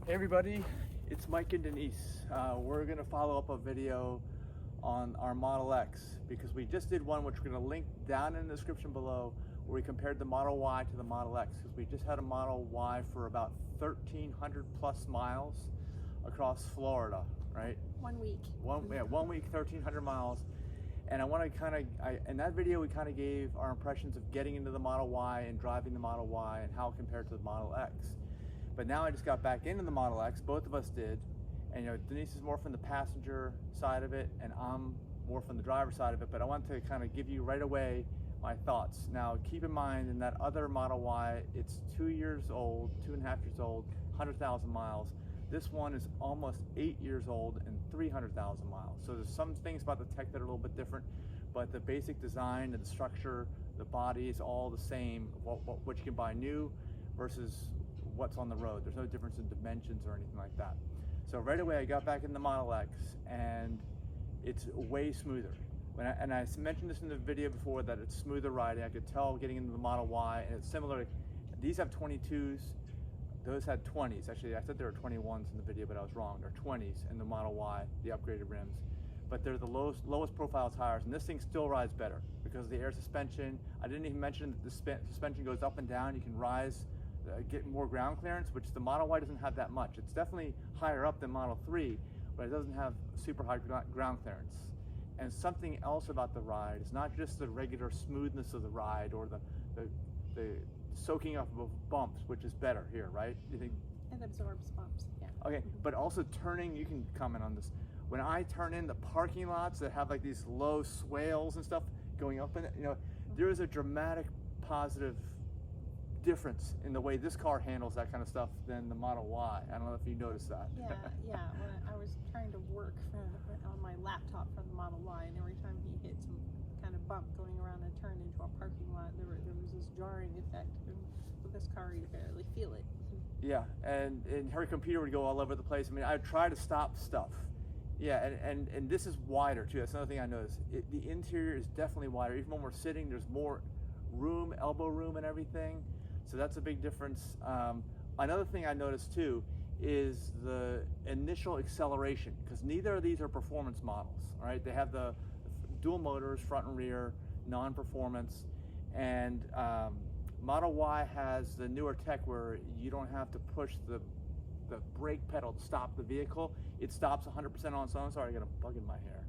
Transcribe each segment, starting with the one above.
Hey everybody, it's Mike and Denise. We're going to follow up a video on our Model X because we just did one which we're going to link down in the description below, where we compared the Model Y to the Model X, because we just had a Model Y for about 1,300 plus miles across Florida, right? 1 week. 1 week, 1,300 miles. And I want to in that video we kind of gave our impressions of getting into the Model Y and driving the Model Y and how it compared to the Model X. But now I just got back into the Model X, both of us did, and Denise is more from the passenger side of it, and I'm more from the driver's side of it, but I want to kind of give you right away my thoughts. Now keep in mind, in that other Model Y, it's 2 years old, 2.5 years old, 100,000 miles. This one is almost 8 years old and 300,000 miles. So there's some things about the tech that are a little bit different, but the basic design and the structure, the body is all the same, what you can buy new versus what's on the road. There's no difference in dimensions or anything like that. So right away I got back in the Model X and it's way smoother. I mentioned this in the video before, that it's smoother riding. I could tell getting into the Model Y, and it's similar. These have 22s, those had 20s. Actually, I said there were 21s in the video, but I was wrong. They're 20s in the Model Y, the upgraded rims. But they're the lowest profile tires, and this thing still rides better because of the air suspension. I didn't even mention that the suspension goes up and down. You can rise, get more ground clearance, which the Model Y doesn't have that much. It's definitely higher up than Model 3, but it doesn't have super high ground clearance. And something else about the ride is not just the regular smoothness of the ride or the soaking up of bumps, which is better here, right? You think? It absorbs bumps, yeah. Okay, but also turning, you can comment on this. When I turn in the parking lots that have like these low swales and stuff going up in it, there is a dramatic positive difference in the way this car handles that kind of stuff than the Model Y. I don't know if you noticed that. Yeah. When I was trying to work on my laptop from the Model Y, and every time he hit some kind of bump going around a turn into a parking lot, there was this jarring effect. And with this car, you barely feel it. Yeah, and her computer would go all over the place. I mean, I would try to stop stuff. Yeah, and this is wider too. That's another thing I noticed. The interior is definitely wider. Even when we're sitting, there's more room, elbow room and everything. So that's a big difference. Another thing I noticed too is the initial acceleration, because neither of these are performance models, right? They have the dual motors, front and rear, non-performance, and Model Y has the newer tech where you don't have to push the brake pedal to stop the vehicle. It stops 100% on its own. Sorry, I got a bug in my hair.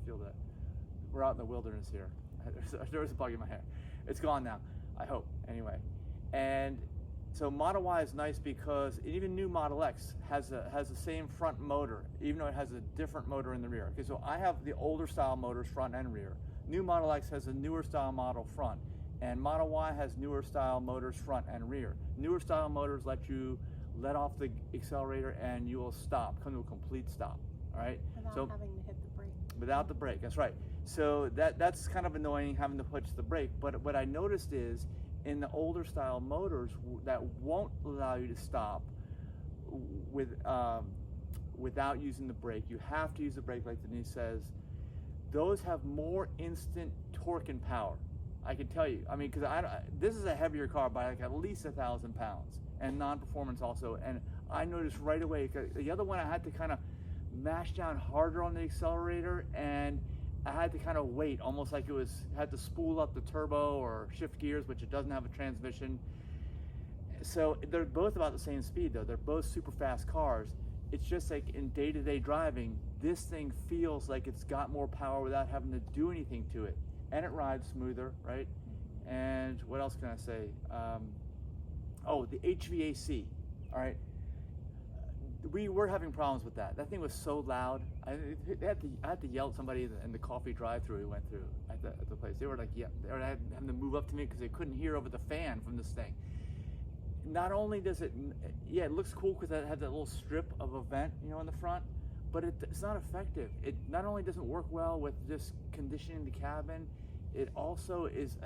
I feel that. We're out in the wilderness here. There's a bug in my hair. It's gone now, I hope, anyway. And so Model Y is nice because even new Model X has the same front motor, even though it has a different motor in the rear. Okay, so I have the older style motors front and rear. New Model X has a newer style model front, and Model Y has newer style motors front and rear. Newer style motors let you let off the accelerator and you will stop, come to a complete stop, all right? Without having to hit the brake. Without the brake, that's right. So that's kind of annoying, having to push the brake. But what I noticed is, in the older style motors that won't allow you to stop without using the brake, you have to use the brake like Denise says, those have more instant torque and power. I can tell you, I mean, because this is a heavier car by like at least 1,000 pounds, and non-performance also. And I noticed right away, because the other one I had to kind of mash down harder on the accelerator, and I had to kind of wait, almost like had to spool up the turbo or shift gears, which it doesn't have a transmission. So they're both about the same speed though. They're both super fast cars. It's just like in day-to-day driving, this thing feels like it's got more power without having to do anything to it. And it rides smoother, right? And what else can I say? Oh, the HVAC, all right? We were having problems with that. That thing was so loud. I had to yell at somebody in the coffee drive-through we went through at the place. They were like, yeah, they were having to move up to me because they couldn't hear over the fan from this thing. Not only does it looks cool because it had that little strip of a vent, in the front, but it's not effective. It not only doesn't work well with just conditioning the cabin, it also is,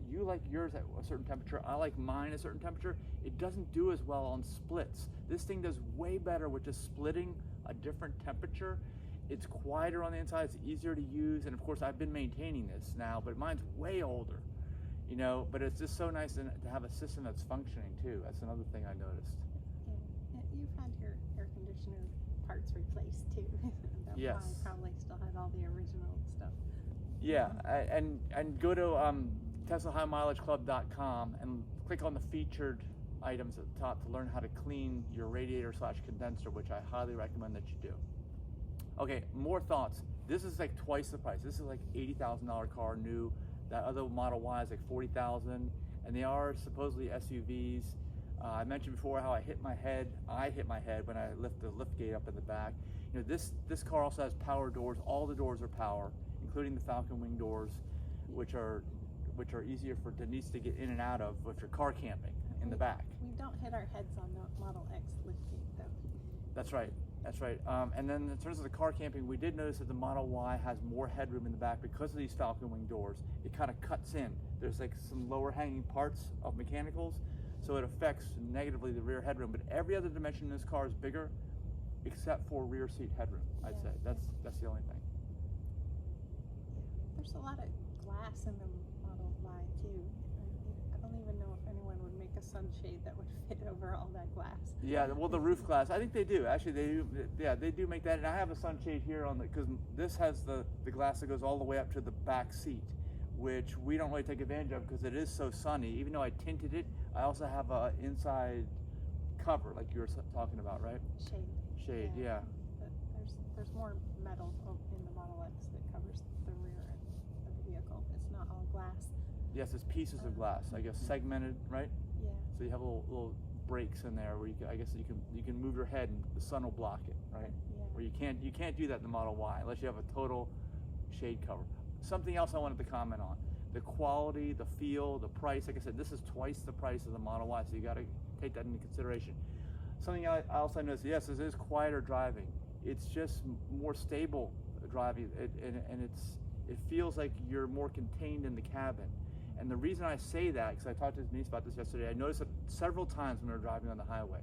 you like yours at a certain temperature, I like mine at a certain temperature. It doesn't do as well on splits. This thing does way better with just splitting a different temperature. It's quieter on the inside, it's easier to use, and of course I've been maintaining this now, but mine's way older. But it's just so nice to have a system that's functioning too. That's another thing I noticed. you've had your air conditioner parts replaced too. That Yes. Y probably still had all the original stuff. Yeah, and go to TeslaHighMileageClub.com and click on the featured items at the top to learn how to clean your radiator / condenser, which I highly recommend that you do. Okay, more thoughts. This is like twice the price. This is like $80,000 car new. That other Model Y is like $40,000, and they are supposedly SUVs. I mentioned before how I hit my head when I lift the lift gate up in the back. You know, this car also has power doors. All the doors are power, including the Falcon Wing doors, which are easier for Denise to get in and out of if you're car camping in the back. We don't hit our heads on the Model X liftgate though. That's right. That's right. And then in terms of the car camping, we did notice that the Model Y has more headroom in the back because of these Falcon Wing doors. It kind of cuts in. There's like some lower hanging parts of mechanicals, so it affects negatively the rear headroom. But every other dimension in this car is bigger, except for rear seat headroom. I'd say that's the only thing. There's a lot of glass in the Model Y too. I don't even know if anyone would make a sunshade that would fit over all that glass. Yeah, well, the roof glass, I think they do. Actually, they do. Yeah, they do make that. And I have a sunshade here on because this has the glass that goes all the way up to the back seat, which we don't really take advantage of because it is so sunny. Even though I tinted it, I also have a inside cover, like you were talking about, right? Shade, yeah. But there's more metal in the Model X that covers the rear of the vehicle. It's not all glass. Yes, it's pieces of glass, I guess, segmented, right? Yeah. So you have little breaks in there where I guess you can move your head and the sun will block it, right? Yeah. Where you can't do that in the Model Y unless you have a total shade cover. Something else I wanted to comment on: the quality, the feel, the price. Like I said, this is twice the price of the Model Y, so you got to take that into consideration. Something I also noticed: yes, this is quieter driving. It's just more stable driving, and it feels like you're more contained in the cabin. And the reason I say that, because I talked to Denise about this yesterday, I noticed it several times when we were driving on the highway.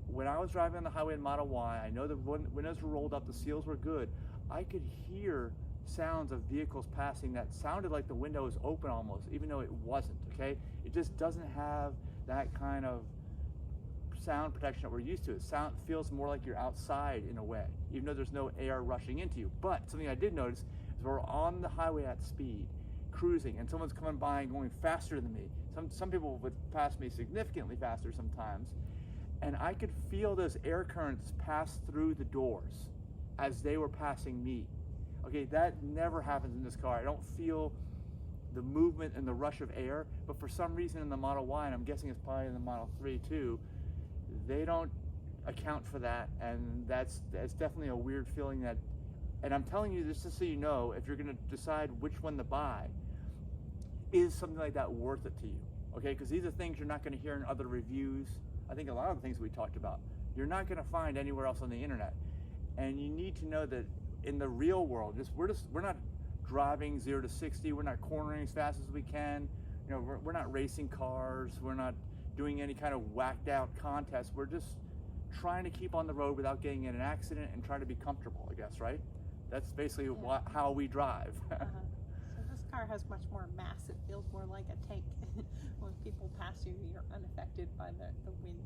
When I was driving on the highway in Model Y, I know the windows were rolled up, the seals were good. I could hear sounds of vehicles passing that sounded like the window was open almost, even though it wasn't, okay? It just doesn't have that kind of sound protection that we're used to. It feels more like you're outside in a way, even though there's no air rushing into you. But something I did notice is we're on the highway at speed, cruising, and someone's coming by and going faster than me. Some people would pass me significantly faster sometimes, and I could feel those air currents pass through the doors as they were passing me. Okay, that never happens in this car. I don't feel the movement and the rush of air, but for some reason in the Model Y, and I'm guessing it's probably in the Model 3 too, they don't account for that, and that's definitely a weird feeling that, and I'm telling you this just so you know, if you're gonna decide which one to buy, is something like that worth it to you? Okay, because these are things you're not gonna hear in other reviews. I think a lot of the things we talked about, you're not gonna find anywhere else on the internet. And you need to know that in the real world, we're not driving 0 to 60, we're not cornering as fast as we can, you know, we're not racing cars, we're not doing any kind of whacked out contest. We're just trying to keep on the road without getting in an accident and trying to be comfortable, I guess, right? That's basically how we drive. So this car has much more mass. It feels more like a tank. When people pass you, you're unaffected by the wind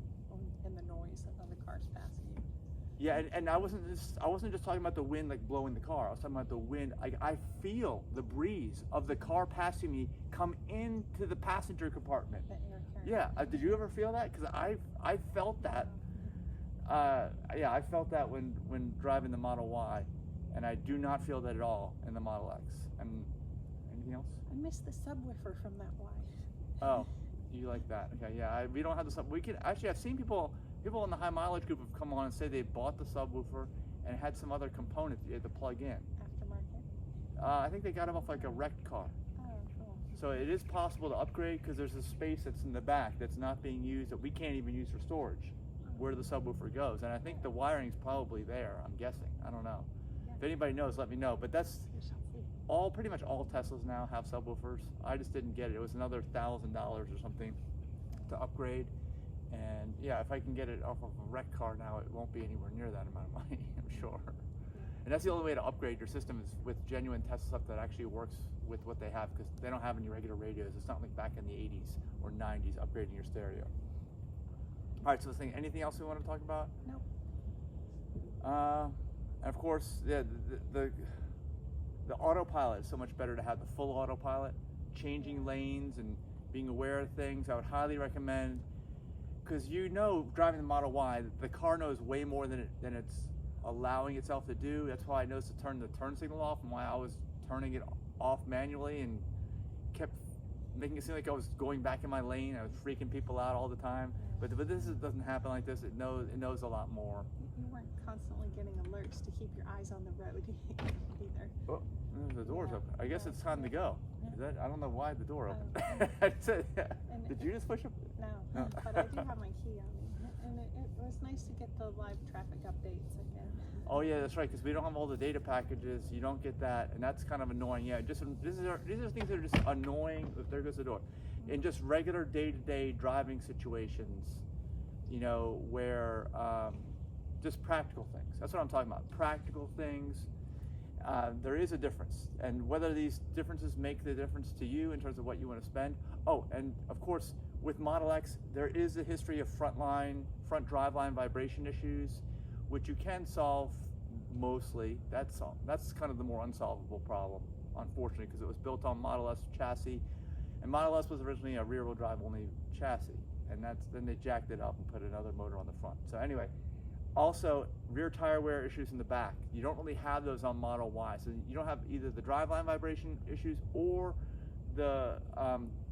and the noise of other cars passing you. Yeah, and I wasn't just talking about the wind like blowing the car. I was talking about the wind. I feel the breeze of the car passing me come into the passenger compartment. The air current. Yeah, did you ever feel that? Because I felt that. Yeah, I felt that when driving the Model Y, and I do not feel that at all in the Model X. And anything else? I miss the subwoofer from that Y. Oh, you like that? Okay, yeah. We don't have the sub. We can actually. I've seen people in the high mileage group have come on and say they bought the subwoofer and had some other component you had to plug in. Aftermarket? I think they got them off like a wrecked car. Oh, cool. So it is possible to upgrade because there's a space that's in the back that's not being used that we can't even use for storage, where the subwoofer goes. And I think the wiring's probably there, I'm guessing. I don't know. Yeah. If anybody knows, let me know. But that's We shall see. pretty much all Teslas now have subwoofers. I just didn't get it. It was another $1,000 or something to upgrade. And yeah, if I can get it off of a wrecked car now, it won't be anywhere near that amount of money, I'm sure. And that's the only way to upgrade your system is with genuine Tesla stuff that actually works with what they have, because they don't have any regular radios. It's not like back in the 80s or 90s upgrading your stereo. All right, so anything else we want to talk about? Nope. And of course, the autopilot is so much better to have the full autopilot, changing lanes and being aware of things. I would highly recommend, because driving the Model Y, the car knows way more than it's allowing itself to do. That's why I noticed to turn the turn signal off, and why I was turning it off manually and kept making it seem like I was going back in my lane. I was freaking people out all the time. But this doesn't happen like this. It knows a lot more. You weren't constantly getting alerts to keep your eyes on the road either. Oh, the door's open. I guess it's time to go. Yeah. I don't know why the door opened. Did you just push it? No, but I do have my key on me. And it was nice to get the live traffic updates again. Oh yeah, that's right, because we don't have all the data packages. You don't get that, and that's kind of annoying. Yeah, these are things that are just annoying. There goes the door. In just regular day-to-day driving situations, where just practical things. That's what I'm talking about. Practical things. There is a difference, and whether these differences make the difference to you in terms of what you want to spend. Oh, and of course, with Model X, there is a history of front driveline vibration issues, which you can solve mostly. That's kind of the more unsolvable problem, unfortunately, because it was built on Model S chassis, and Model S was originally a rear-wheel drive only chassis, and then they jacked it up and put another motor on the front. So anyway, also rear tire wear issues in the back. You don't really have those on Model Y, so you don't have either the driveline vibration issues or the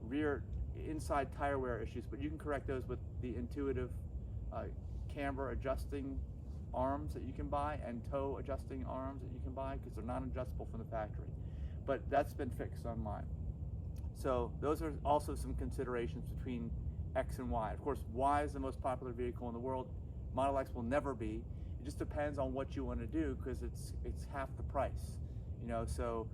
rear inside tire wear issues, but you can correct those with the intuitive camber adjusting arms that you can buy and toe adjusting arms that you can buy, because they're not adjustable from the factory. But that's been fixed on mine. So those are also some considerations between X and Y. Of course, Y is the most popular vehicle in the world. Model X will never be. It just depends on what you want to do, because it's half the price. So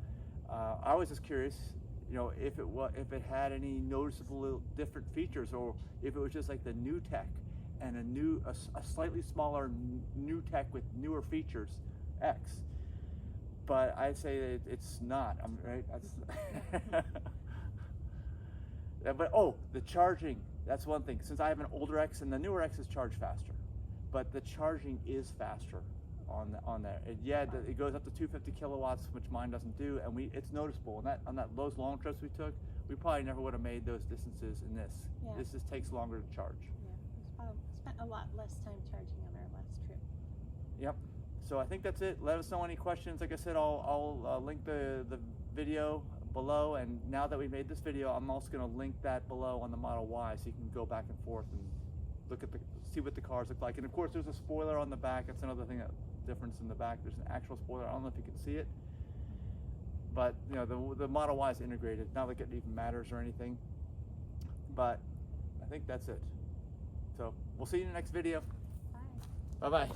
I was just curious, if it had any noticeable different features, or if it was just like the new tech and a slightly smaller new tech with newer features, X. But I'd say that it's not. Right? That's but the charging. That's one thing. Since I have an older X, and the newer X's charge faster, but the charging is faster on there. It goes up to 250 kilowatts, which mine doesn't do, and it's noticeable. And those long trips we took, we probably never would have made those distances in this. Yeah. This just takes longer to charge. Yeah, spent a lot less time charging on our last trip. Yep. So I think that's it. Let us know any questions. Like I said, I'll link the video below, and now that we made this video, I'm also going to link that below on the Model Y, so you can go back and forth and see what the cars look like. And of course, there's a spoiler on the back. That's another thing, difference in the back. There's an actual spoiler. I don't know if you can see it, but the Model Y is integrated. Not like it even matters or anything. But I think that's it. So we'll see you in the next video. Bye. Bye-bye.